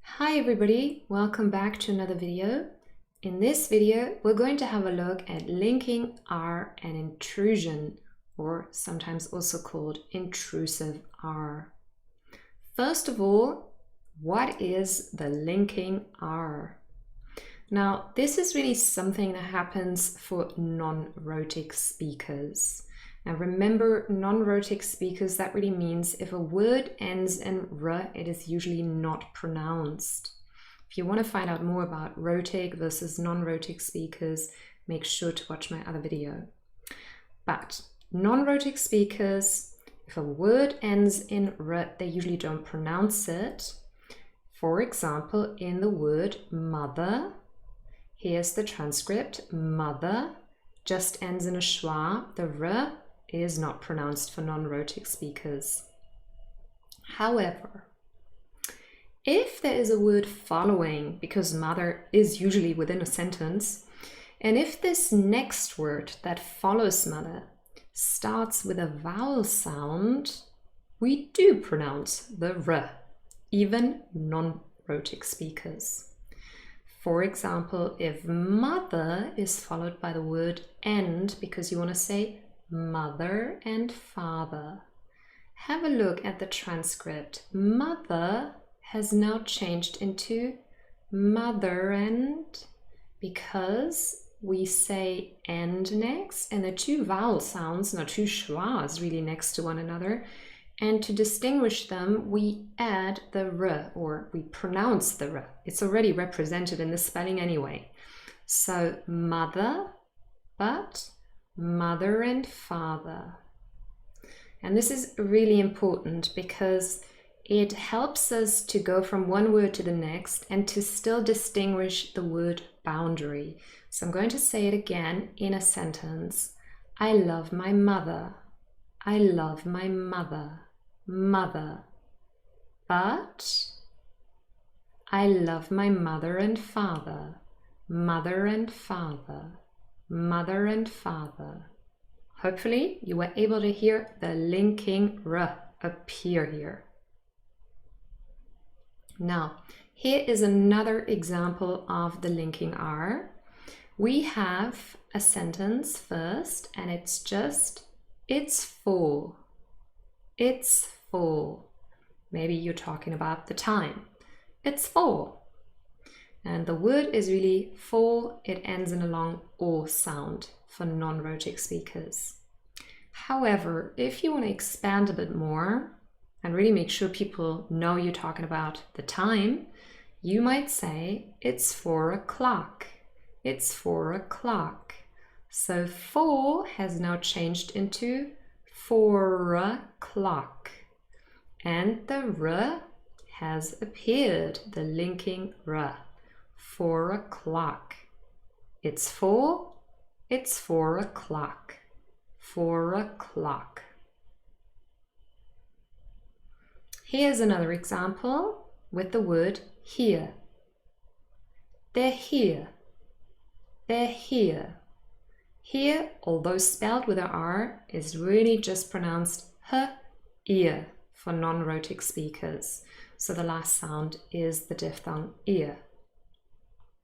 Hi everybody, welcome back to another video. In this video, we're going to have a look at linking R and intrusion, or sometimes also called intrusive R. First of all, what is the linking R? Now, this is really something that happens for non-rhotic speakers. Now remember, non-rhotic speakers, that really means if a word ends in r, it is usually not pronounced. If you want to find out more about rhotic versus non-rhotic speakers, make sure to watch my other video. But non-rhotic speakers, if a word ends in r, they usually don't pronounce it. For example, in the word mother, here's the transcript, mother just ends in a schwa, the r is not pronounced for non-rhotic speakers. However, if there is a word following, because mother is usually within a sentence, and if this next word that follows mother starts with a vowel sound, we do pronounce the r, even non-rhotic speakers. For example, if mother is followed by the word and, because you want to say mother and father. Have a look at the transcript. Mother has now changed into mother and, because we say and next, and the two vowel sounds, now two schwas really next to one another, and to distinguish them, we add the r, or we pronounce the r. It's already represented in the spelling anyway. So mother, but mother and father. And this is really important because it helps us to go from one word to the next and to still distinguish the word boundary. So I'm going to say it again in a sentence. I love my mother. I love my mother. Mother. But I love my mother and father. Mother and father. Mother and father. Hopefully you were able to hear the linking r appear here. Now, here is another example of the linking r. We have a sentence first, and it's just, it's full. It's full. Maybe you're talking about the time. It's full. And the word is really full. It ends in a long o sound for non-rhotic speakers. However, if you want to expand a bit more and really make sure people know you're talking about the time, you might say it's 4 o'clock. It's 4 o'clock. So 4 has now changed into 4 o'clock. And the r has appeared, the linking r. 4 o'clock. It's 4. It's 4 o'clock. 4 o'clock. Here's another example with the word here. They're here. They're here. Here, although spelled with an R, is really just pronounced h, ear for non-rhotic speakers. So the last sound is the diphthong ear.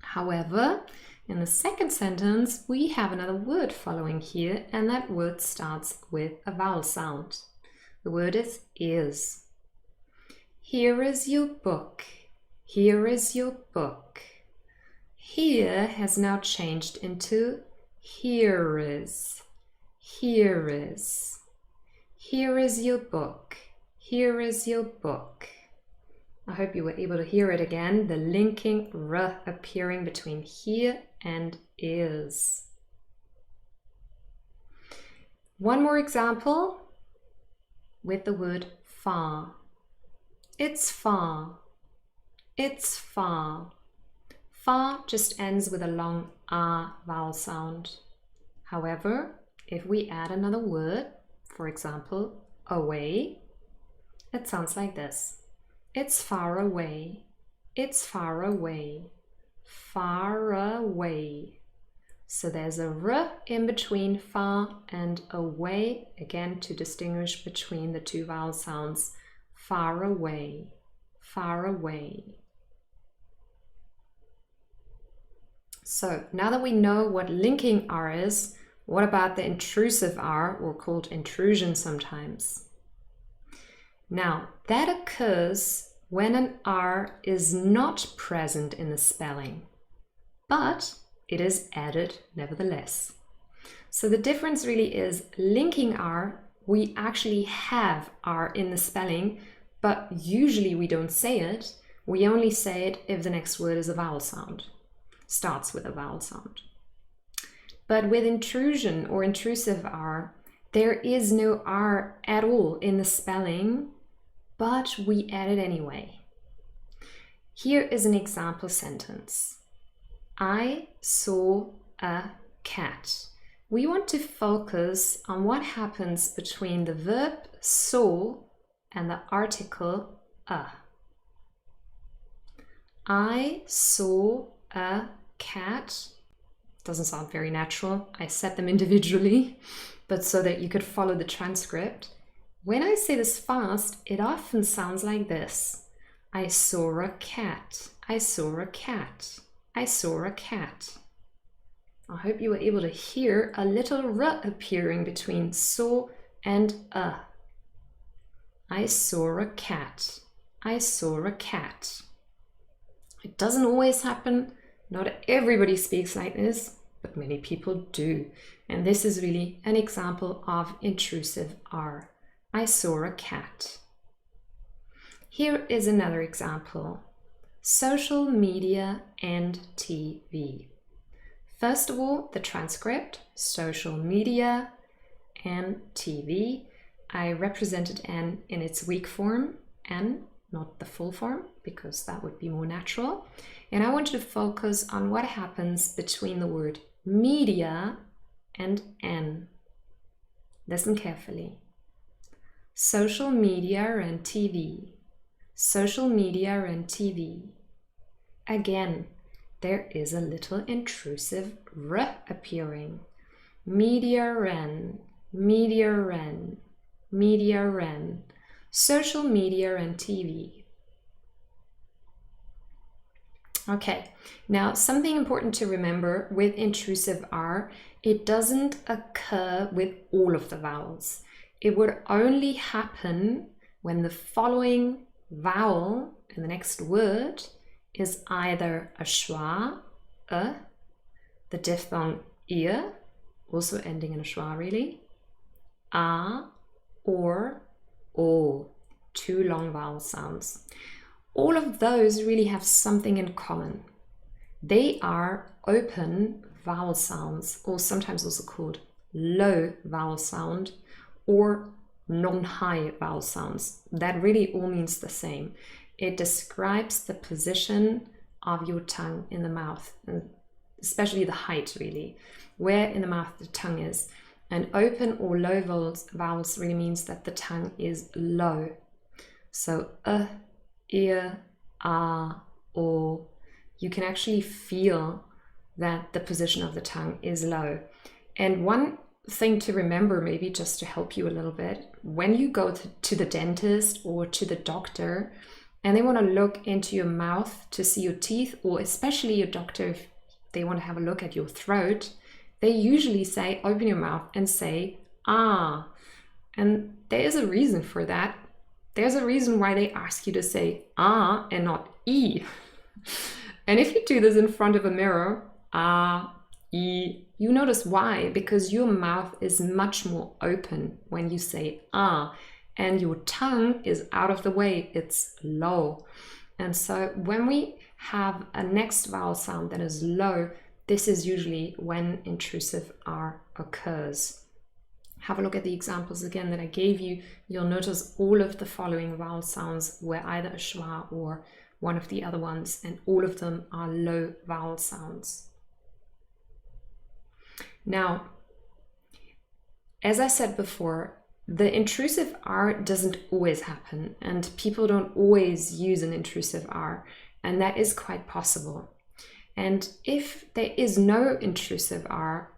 However, in the second sentence, we have another word following here, and that word starts with a vowel sound. The word is. Here is your book. Here is your book. Here has now changed into here is. Here is. Here is your book. Here is your book. I hope you were able to hear it again, the linking r appearing between here and is. One more example with the word far. It's far. It's far. Far just ends with a long a vowel sound. However, if we add another word, for example, away, it sounds like this. It's far away. It's far away. Far away. So there's a r in between far and away, again to distinguish between the two vowel sounds. Far away. Far away. So now that we know what linking R is, what about the intrusive R, or called intrusion sometimes? Now, that occurs when an R is not present in the spelling, but it is added nevertheless. So the difference really is linking R, we actually have R in the spelling, but usually we don't say it. We only say it if the next word is a vowel sound, starts with a vowel sound. But with intrusion or intrusive R, there is no R at all in the spelling, but we add it anyway. Here is an example sentence. I saw a cat. We want to focus on what happens between the verb saw and the article a. I saw a cat. Doesn't sound very natural. I said them individually, but so that you could follow the transcript. When I say this fast, it often sounds like this. I saw a cat. I saw a cat. I saw a cat. I hope you were able to hear a little r appearing between saw and a. I saw a cat. I saw a cat. It doesn't always happen. Not everybody speaks like this, but many people do. And this is really an example of intrusive R. I saw a cat. Here is another example. Social media and TV. First of all, the transcript, social media and TV. I represented N in its weak form, N, not the full form, because that would be more natural. And I want you to focus on what happens between the word media and N. Listen carefully. Social media and TV. Social media and TV. Again, there is a little intrusive R appearing. Media ren, media ren, media ren. Social media and TV. Okay, now something important to remember with intrusive R, it doesn't occur with all of the vowels. It would only happen when the following vowel in the next word is either a schwa, the diphthong ear, also ending in a schwa really, a, or o, two long vowel sounds. All of those really have something in common. They are open vowel sounds, or sometimes also called low vowel sound, or non-high vowel sounds. That really all means the same. It describes the position of your tongue in the mouth, and especially the height really, where in the mouth the tongue is. And open or low vowels really means that the tongue is low. So ear, o, you can actually feel that the position of the tongue is low. And one thing to remember, maybe just to help you a little bit, when you go to the dentist or to the doctor and they want to look into your mouth to see your teeth, or especially your doctor, if they want to have a look at your throat, they usually say, open your mouth and say, ah. And there is a reason for that. There's a reason why they ask you to say ah and not e. And if you do this in front of a mirror, ah, e, you notice why, because your mouth is much more open when you say ah, and your tongue is out of the way, it's low. And so when we have a next vowel sound that is low, this is usually when intrusive R occurs. Have a look at the examples again that I gave you. You'll notice all of the following vowel sounds were either a schwa or one of the other ones, and all of them are low vowel sounds. Now, as I said before, the intrusive R doesn't always happen, and people don't always use an intrusive R, and that is quite possible. And if there is no intrusive R,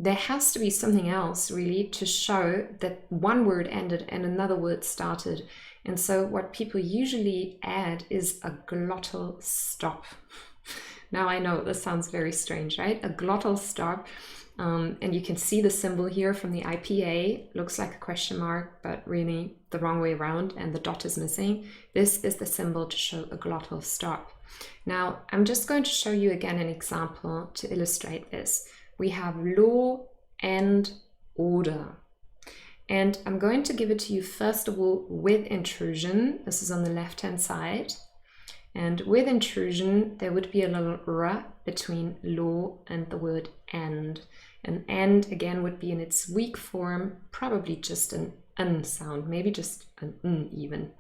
there has to be something else really to show that one word ended and another word started. And so what people usually add is a glottal stop. Now I know this sounds very strange, right? A glottal stop. And you can see the symbol here from the IPA. Looks like a question mark, but really the wrong way around, and the dot is missing. This is the symbol to show a glottal stop. Now, I'm just going to show you again an example to illustrate this. We have law and order. And I'm going to give it to you first of all with intrusion. This is on the left-hand side. And with intrusion, there would be a little r between law and the word and. An and again would be in its weak form, probably just an n sound, maybe just an n even.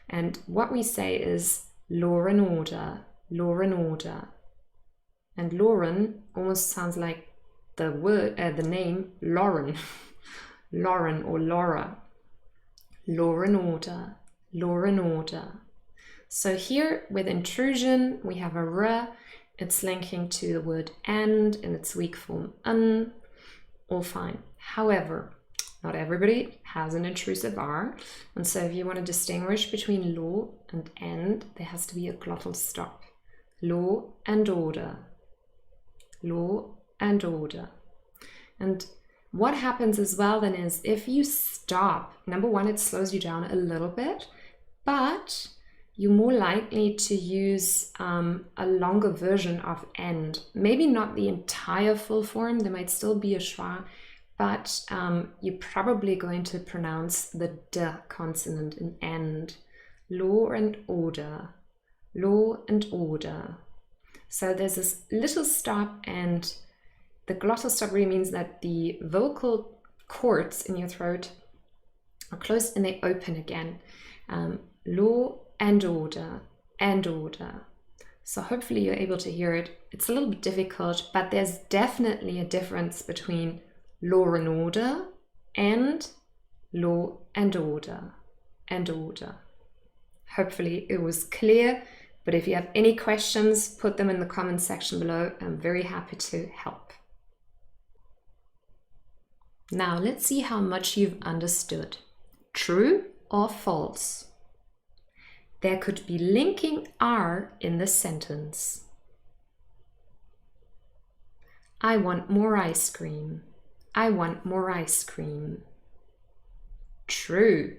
And what we say is law and order, law and order. And Lauren almost sounds like the word, the name Lauren, Lauren or Laura. Law and order, law and order. So here with intrusion, we have a r. It's linking to the word and in its weak form un, all fine. However, not everybody has an intrusive r, and so if you want to distinguish between law and end, there has to be a glottal stop. Law and order. Law and order. And what happens as well then is if you stop, number one, it slows you down a little bit, but you're more likely to use a longer version of end. Maybe not the entire full form, there might still be a schwa, but you're probably going to pronounce the d consonant in end. Law and order, law and order. So there's this little stop, and the glottal stop really means that the vocal cords in your throat are closed and they open again. Law and order, and order. So hopefully you're able to hear it. It's a little bit difficult, but there's definitely a difference between law and order and law and order, and order. Hopefully it was clear, but if you have any questions, put them in the comment section below. I'm very happy to help. Now let's see how much you've understood. True or false? There could be linking R in the sentence. I want more ice cream. I want more ice cream. True.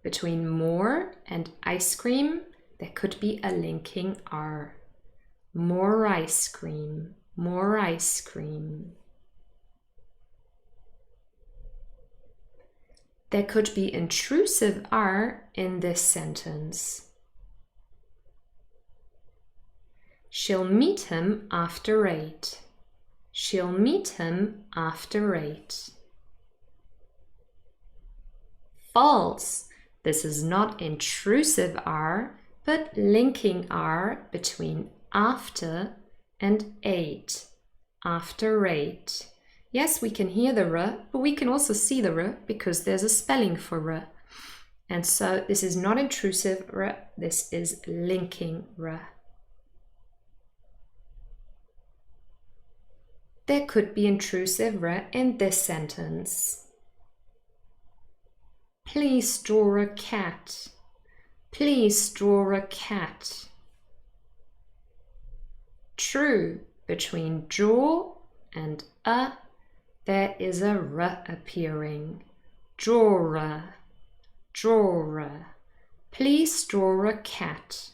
Between more and ice cream, there could be a linking R. More ice cream. More ice cream. There could be intrusive R in this sentence. She'll meet him after 8. She'll meet him after 8. False. This is not intrusive R, but linking R between after and 8. After 8. Yes, we can hear the r, but we can also see the r because there's a spelling for r. And so this is not intrusive r, this is linking r. There could be intrusive r in this sentence. Please draw a cat. Please draw a cat. True. Between draw and a, there is a r appearing. Drawer. Drawer. Please draw a cat.